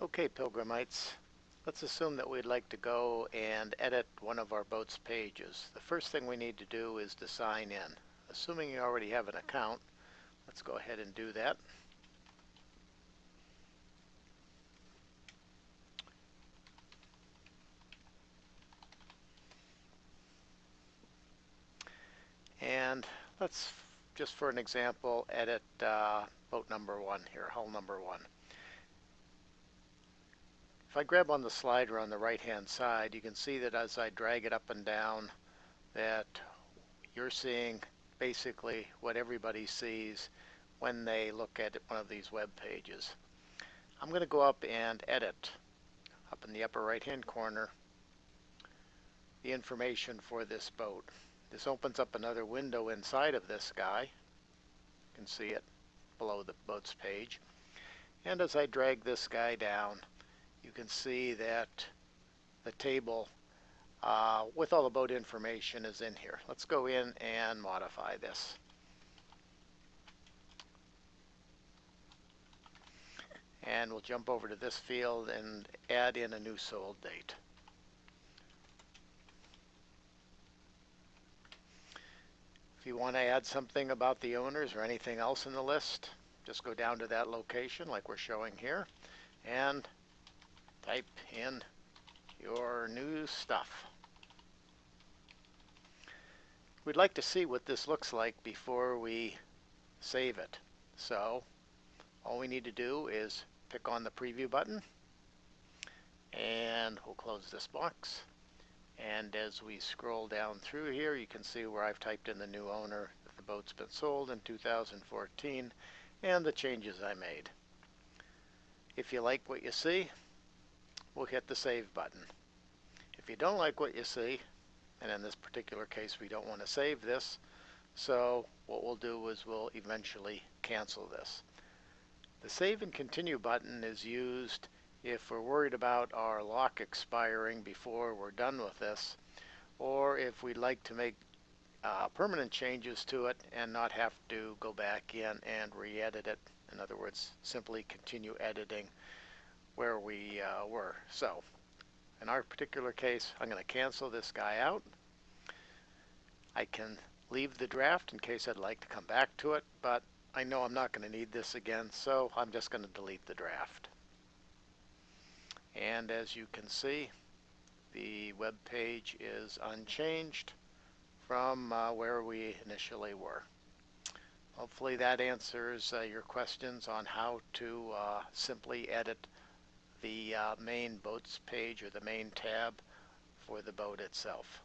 Okay, Pilgrimites, let's assume that we'd like to go and edit one of our boat's pages. The first thing we need to do is to sign in. Assuming you already have an account, let's go ahead and do that. And let's, just for an example, edit boat number 1 here, hull number 1. If I grab on the slider on the right hand side, you can see that as I drag it up and down, that you're seeing basically what everybody sees when they look at one of these web pages. I'm going to go up and edit, up in the upper right hand corner, the information for this boat. This opens up another window inside of this guy. You can see it below the boat's page. And as I drag this guy down, you can see that the table with all the boat information is in here. Let's go in and modify this. And we'll jump over to this field and add in a new sold date. If you want to add something about the owners or anything else in the list, just go down to that location like we're showing here and type in your new stuff. We'd like to see what this looks like before we save it. So all we need to do is pick on the preview button and we'll close this box. And as we scroll down through here, you can see where I've typed in the new owner, that the boat's been sold in 2014, and the changes I made. If you like what you see, we'll hit the save button. If you don't like what you see, and in this particular case we don't want to save this, so what we'll do is we'll eventually cancel this. The save and continue button is used if we're worried about our lock expiring before we're done with this, or if we'd like to make permanent changes to it and not have to go back in and re-edit it. In other words, simply continue editing where we were. So in our particular case, I'm going to cancel this guy out. I can leave the draft in case I'd like to come back to it, but I know I'm not going to need this again, so I'm just going to delete the draft. And as you can see, the web page is unchanged from where we initially were. Hopefully that answers your questions on how to simply edit the main boats page or the main tab for the boat itself.